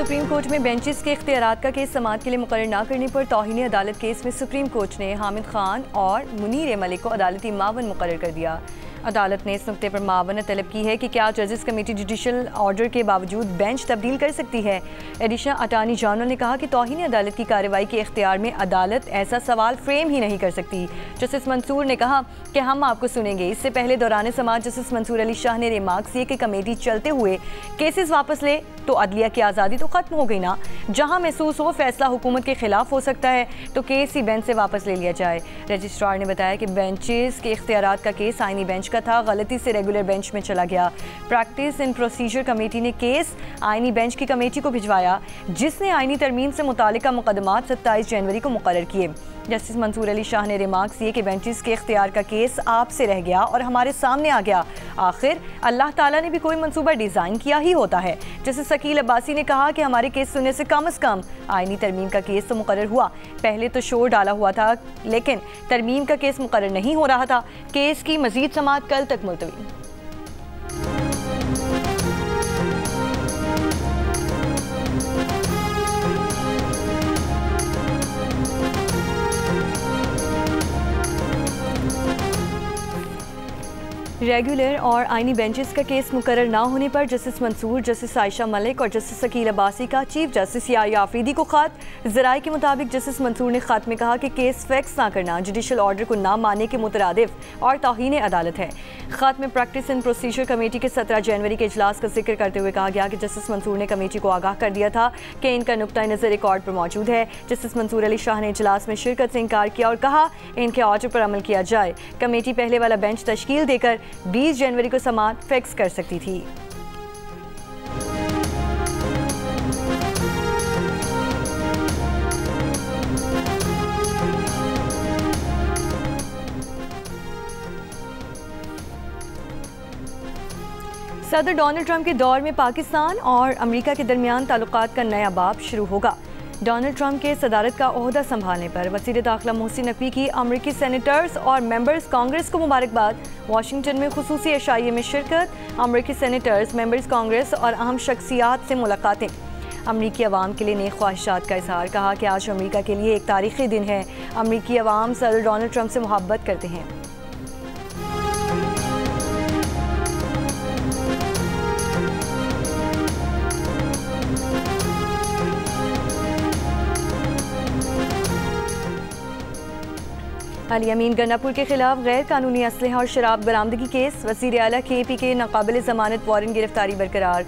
Supreme court में benches के इख्तियारात का केस समाअत के लिए मुकर्रर न करने पर तौहीन अदालत केस में सुप्रीम कोर्ट ने हामिद खान और मुनीर मलिक को अदालती मावन मुकर्रर कर दिया। अदालत ने इस नुक्ते पर मावनत तलब की है कि क्या जजेस कमेटी जुडिशल ऑर्डर के बावजूद बेंच तब्दील कर सकती है। एडिशनल अटार्नी जनरल ने कहा कि तौहीन अदालत की कार्रवाई के इख्तियार में अदालत ऐसा सवाल फ्रेम ही नहीं कर सकती। जस्टिस मंसूर ने कहा कि हम आपको सुनेंगे। इससे पहले दौरान समाअत जस्टिस मंसूर अली शाह ने रिमार्क्स दिए कि कमेटी चलते हुए केसेस वापस ले तो अदलिया की आज़ादी तो ख़त्म हो गई ना। जहाँ महसूस हो फैसला हुकूमत के खिलाफ हो सकता है तो केस ही बेंच से वापस ले लिया जाए। रजिस्ट्रार ने बताया कि बेंचेस के इख्तियारात का केस आइनी बेंच का था, गलती से रेगुलर बेंच में चला गया। प्रैक्टिस एंड प्रोसीजर कमेटी ने केस आइनी बेंच की कमेटी को भिजवाया, जिसने आइनी तरमीम से मुतालिका मुकदमात 27 जनवरी को मुकर्रर किए। जस्टिस मंसूर अली शाह ने रिमार्क्स दिए कि बेंचेस के इख्तियार का केस आपसे रह गया और हमारे सामने आ गया। आखिर अल्लाह ताला ने भी कोई मंसूबा डिज़ाइन किया ही होता है। जस्टिस शकील अब्बासी ने कहा कि हमारे केस सुनने से कम कम आइनी तरमीम का केस तो मुकर्रर हुआ। पहले तो शोर डाला हुआ था, लेकिन तरमीम का केस मुकर्रर नहीं हो रहा था। केस की मजीद समाअत कल तक मुलतवी। रेगुलर और आइनी बेंचेस का केस मुकर्रर न होने पर जस्टिस मंसूर, जस्टिस आयशा मलिक और जस्टिस शकील अब्बासी का चीफ जस्टिस याया आफरीदी को खत। ज़राए के मुताबिक जस्टिस मंसूर ने खत में कहा कि केस फैक्स ना करना जुडिशल ऑर्डर को ना मानने के मुतरादिफ और तौहीन अदालत है। खत में प्रैक्टिस एंड प्रोसीजर कमेटी के 17 जनवरी के इजलास का जिक्र करते हुए कहा गया कि जस्टिस मंसूर ने कमेटी को आगाह कर दिया था कि इनका नुक्ता नज़र रिकॉर्ड पर मौजूद है। जस्टिस मंसूर अली शाह ने इजलास में शिरकत से इनकार किया और कहा इनके ऑर्डर पर अमल किया जाए। कमेटी पहले वाला बेंच तश्कील देकर 20 जनवरी को समाअत फिक्स कर सकती थी। सदर डोनाल्ड ट्रंप के दौर में पाकिस्तान और अमेरिका के दरमियान ताल्लुकात का नया बाब शुरू होगा। डोनाल्ड ट्रंप के सदारत का ओहदा संभालने पर वज़ीर दाखिला मोहसिन नकवी की अमरीकी सेनेटर्स और मेंबर्स कांग्रेस को मुबारकबाद। वाशिंगटन में खुसूसी अशाइये में शिरकत, अमरीकी सेनेटर्स, मेंबर्स कांग्रेस और अहम शख्सियात से मुलाकातें। अमरीकी अवाम के लिए नेक ख्वाहिशात का इजहार। कहा कि आज अमरीका के लिए एक तारीखी दिन है। अमरीकी अवाम सदर डोनाल्ड ट्रंप से मोहब्बत करते हैं। अली अमीन गन्नापुर के खिलाफ गैर कानूनी असलहा और शराब बरामदगी केस। वज़ीर आला KP के नाकाबिल ज़मानत वारंट गिरफ्तारी बरकरार।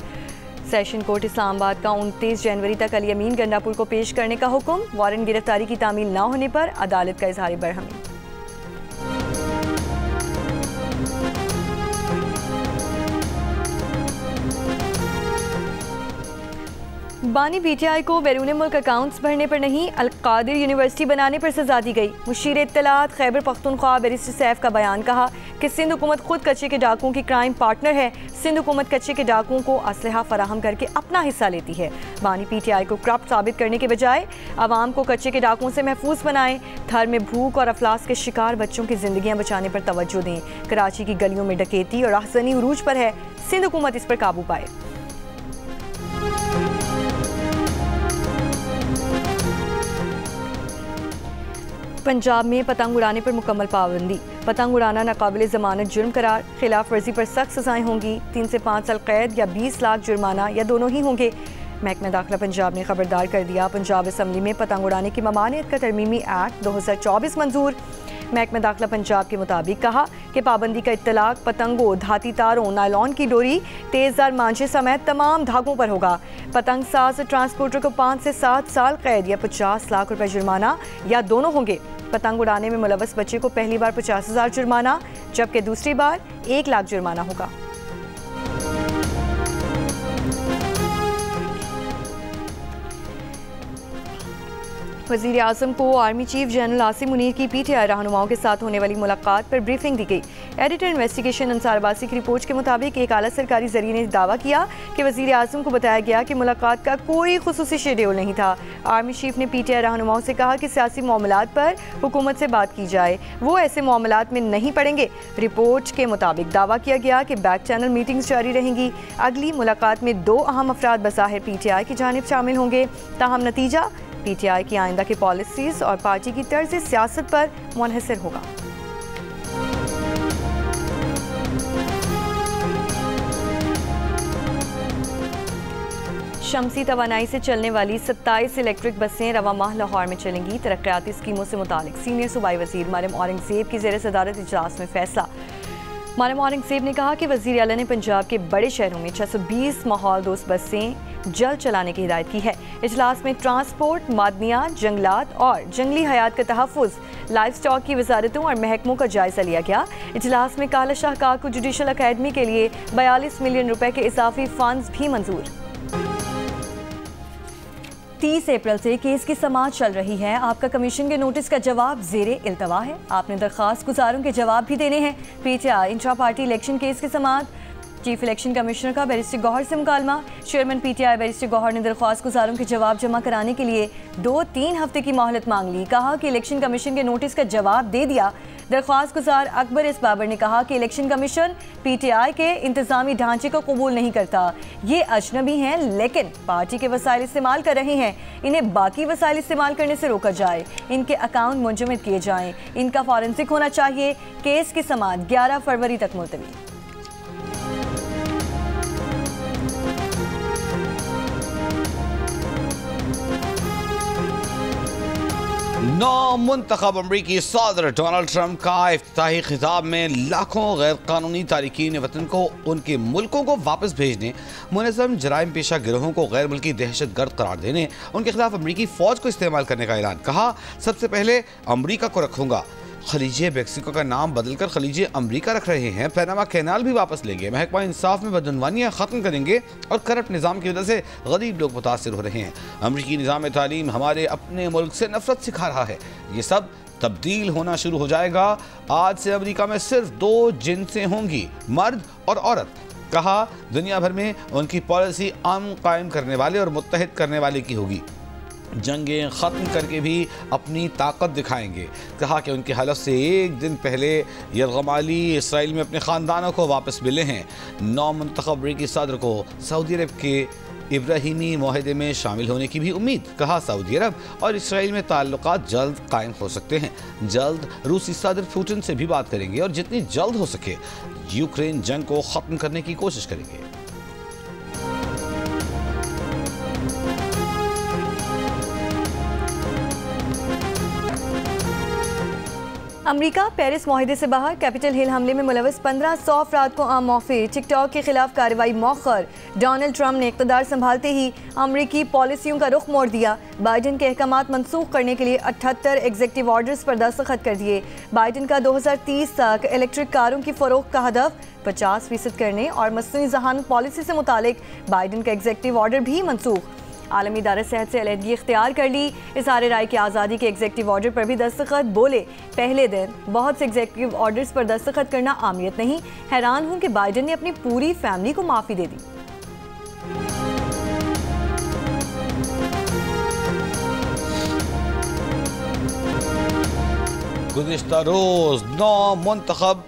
सेशन कोर्ट इस्लामाबाद का 29 जनवरी तक अली अमीन गन्नापुर को पेश करने का हुक्म। वारंट गिरफ्तारी की तामील न होने पर अदालत का इजहार बरहमी। बानी PTI को बैरून मुल्क अकाउंट्स भरने पर नहीं, अल-कादिर यूनिवर्सिटी बनाने पर सजा दी गई। मुशीर इत्तलात खैबर पख्तूनख्वा बैरिस्टर सैफ का बयान। कहा कि सिंध हुकूमत खुद कच्चे के डाकुओं की क्राइम पार्टनर है। सिंध हुकूमत कच्चे के डाकुओं को असलहा फराहम करके अपना हिस्सा लेती है। बानी PTI को करप्ट साबित करने के बजाय आवाम को कच्चे के डाकुओं से महफूज बनाएं। थर में भूख और अफलास के शिकार बच्चों की जिंदगियां बचाने पर तवज्जो दें। कराची की गलियों में डकैती और राहज़नी उरूज पर है। सिंध हुकूमत इस पर काबू पाए। पंजाब में पतंग उड़ाने पर मुकम्मल पाबंदी। पतंग उड़ाना नाकाबिल ज़मानत जुर्म करार। खिलाफ वर्जी पर सख्त सजाएं होंगी। 3 से 5 साल कैद या 20 लाख जुर्माना या दोनों ही होंगे। महकमा दाखिला पंजाब ने खबरदार कर दिया। पंजाब असम्बली में पतंग उड़ाने की ममानियत का तरमीमी एक्ट 2024 मंजूर। महकमा दाखिला पंजाब के मुताबिक कहा कि पाबंदी का इत्तलाक पतंगों, धाती तारों, नायलॉन की डोरी, तेज़दार मांझे समेत तमाम धागों पर होगा। पतंग साज ट्रांसपोर्टर को 5 से 7 साल कैद या 50 लाख रुपए जुर्माना या दोनों होंगे। पतंग उड़ाने में मुलव्वस बच्चे को पहली बार 50,000 जुर्माना, जबकि दूसरी बार 1 लाख जुर्माना होगा। वज़ीर आज़म को army chief general Asim Munir की PTI रहनुमाओं के साथ होने वाली मुलाकात पर ब्रीफिंग दी गई। एडिटर इन्वेस्टिगेशन अंसार अब्बासी की रिपोर्ट के मुताबिक एक आला सरकारी जरिए ने दावा किया कि वज़ीर आज़म को बताया गया कि मुलाकात का कोई खुसूसी शेड्यूल नहीं था। आर्मी चीफ ने PTI रहनुमाओं से कहा कि सियासी मामलात पर हुकूमत से बात की जाए, वो ऐसे मामलात में नहीं पड़ेंगे। रिपोर्ट के मुताबिक दावा किया गया कि बैक चैनल मीटिंग्स जारी रहेंगी। अगली मुलाकात में 2 अहम अफराद बज़ाहिर PTI की जानिब शामिल होंगे, ताहम नतीजा PTI की आइंदा की पॉलिसीज़ और पार्टी की तर्ज सियासत पर मुनहसर होगा। शमसी तवानाई से चलने वाली 27 इलेक्ट्रिक बसें रवा माह लाहौर में चलेंगी। तरक्याती स्कीमों से मुतालिक सीनियर सूबाई वज़ीर मारिम औरंगज़ेब की ज़ेर सदारत इजलास में फैसला। मारिम औरंगज़ेब ने कहा कि वज़ीर आला ने पंजाब के बड़े शहरों में 620 माहौल दोस्त बसें जल्द चलाने की हिदायत की है। इजलास में ट्रांसपोर्ट, मादनियात, जंगलात और जंगली हयात का तहफ़्फ़ुज़, लाइफ स्टॉक की वजारतों और महकमों का जायज़ा लिया गया। इजलास में काला शाह काकू जुडिशल अकेडमी के लिए 42 मिलियन रुपए के इजाफी फंड्स भी मंजूर। 30 अप्रैल से केस की समाअत चल रही है। आपका कमीशन के नोटिस का जवाब ज़ेरे इल्तवा है। आपने दरख्वास्त गुजारों के जवाब भी देने हैं। PTI intra party election case की समाअत। चीफ इलेक्शन कमिश्नर का बैरिस्टर गौहर से मुकालमा। चेयरमैन PTI बैरिस्टर गौहर ने दरख्वास्त गुजारों के जवाब जमा कराने के लिए 2-3 हफ्ते की मोहलत मांग ली। कहा कि इलेक्शन कमीशन के नोटिस का जवाब दे दिया। दरख्वास्त गुजार अकबर इस बाबर ने कहा कि इलेक्शन कमीशन PTI के इंतजामी ढांचे को कबूल नहीं करता। ये अजनबी हैं लेकिन पार्टी के वसाइल इस्तेमाल कर रहे हैं। इन्हें बाकी वसाइल इस्तेमाल करने से रोका जाए। इनके अकाउंट मुंजमद किए जाएं। इनका फॉरेंसिक होना चाहिए। केस की समाअत 11 फरवरी तक मुलतवी। नौमुंतखब अमरीकी सदर डोनाल्ड ट्रंप का इफ्तिताही खिताब में लाखों गैर कानूनी तारिकीन वतन को उनके मुल्कों को वापस भेजने, मुनज़्ज़म जराइम पेशा गिरोहों को गैर मुल्की दहशत गर्द करार देने, उनके खिलाफ अमरीकी फ़ौज को इस्तेमाल करने का ऐलान। कहा, सबसे पहले अमरीका को रखूंगा। खलीज मेक्सिको का नाम बदलकर खलीज अमरीका रख रहे हैं। पैनामा कैनाल भी वापस लेंगे। महकमा इंसाफ में बदनवानियाँ ख़त्म करेंगे और करप्ट निज़ाम की वजह से गरीब लोग मुतासिर हो रहे हैं। अमरीकी निज़ाम तालीम हमारे अपने मुल्क से नफरत सिखा रहा है। ये सब तब्दील होना शुरू हो जाएगा। आज से अमरीका में सिर्फ 2 जिनसें होंगी, मर्द और औरत। कहा, दुनिया भर में उनकी पॉलिसी अमन कायम करने वाले और मुत्तहिद करने वाले की होगी। जंगें ख़त्म करके भी अपनी ताकत दिखाएंगे। कहा कि उनके हलफ से एक दिन पहले यरगमाली इसराइल में अपने ख़ानदानों को वापस मिले हैं। नौमुंतखब अमरीकी सदर को सऊदी अरब के इब्राहिमी मुआहदे में शामिल होने की भी उम्मीद। कहा, सऊदी अरब और इसराइल में ताल्लुकात जल्द कायम हो सकते हैं। जल्द रूसी सदर पुतिन से भी बात करेंगे और जितनी जल्द हो सके यूक्रेन जंग को ख़त्म करने की कोशिश करेंगे। अमरीका पेरिस मुआहदे से बाहर। कैपिटल हिल हमले में मुलविस 1500 अफराद को आम मौफी। टिकटॉक के खिलाफ कार्रवाई मौखर। डोनाल्ड ट्रंप ने इक़्तिदार संभालते ही अमरीकी पॉलिसियों का रुख मोड़ दिया। बाइडन के अहकामात मनसूख करने के लिए 78 एग्जीक्यूटिव ऑर्डर्स पर दस्तखत कर दिए। बाइडन का 2030 तक इलेक्ट्रिक कारों की फरोख्त का हदफ 50% करने और मसनूई ज़हानत पॉलिसी से मुतालिक बाइडन का एग्जीक्यूटिव ऑर्डर भी मनसूख। आलमी इदारे सेहत से अलहदगी इख्तियार कर ली। इज़हार राय की आज़ादी के एग्जीक्यूटिव ऑर्डर पर भी दस्तखत। बोले, पहले दिन बहुत से एग्जीक्यूटिव ऑर्डर्स पर दस्तखत करना आमियत नहीं। हैरान हूं कि बाइडन ने अपनी पूरी फैमिली को माफ़ी दे दी। गुज़िश्ता रोज़ नौमुंतखब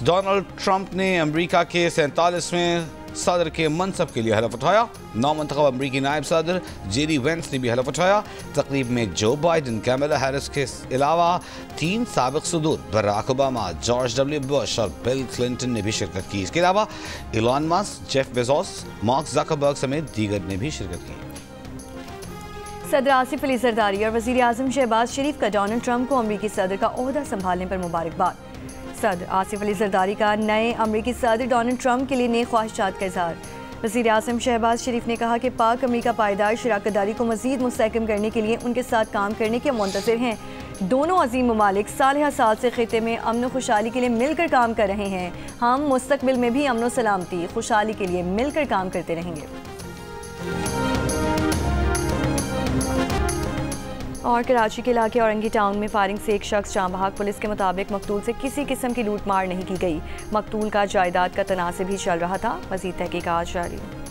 डोनाल्ड ट्रंप ने अमरीका के 47वें सदर के मनसब के लिए हलफ उठाया। नौमुंतखब अमरीकी नायब सदर जेडी वेंस ने भी हलफ उठाया। तकरीब में जो बाइडन, कैमला हैरिस के अलावा 3 साबिक सदूर Barack Obama, George W. Bush और बिल क्लिंटन ने भी शिरकत की। इसके अलावा Elon Musk, Jeff Bezos, Mark Zuckerberg समेत दीगर ने भी शिरकत की। सदर आसिफ अली जरदारी और वज़ीर आज़म शहबाज शरीफ का डोनाल्ड ट्रंप को अमरीकी सदर का ओहदा संभालने पर मुबारकबाद। सदर आसिफ अली जरदारी का नए अमरीकी सदर डोनाल्ड ट्रंप के लिए नेक ख्वाहिशात का इज़हार। वज़ीर आज़म शहबाज शरीफ ने कहा कि पाक अमरीका पायदार शराकतदारी को मज़ीद मुस्तहकम करने के लिए उनके साथ काम करने के मुंतज़िर हैं। दोनों अजीम ममालिक साल साल से खिते में अमन खुशहाली के लिए मिलकर काम कर रहे हैं। हम मुस्तकबिल में भी अमन सलामती खुशहाली के लिए मिलकर काम करते रहेंगे। और कराची के इलाके औरंगी टाउन में फायरिंग से एक शख्स जाँ बहक। पुलिस के मुताबिक मकतूल से किसी किस्म की लूट मार नहीं की गई। मकतूल का जायदाद का तनाज़ भी चल रहा था। मज़ीद तहकीकात जारी।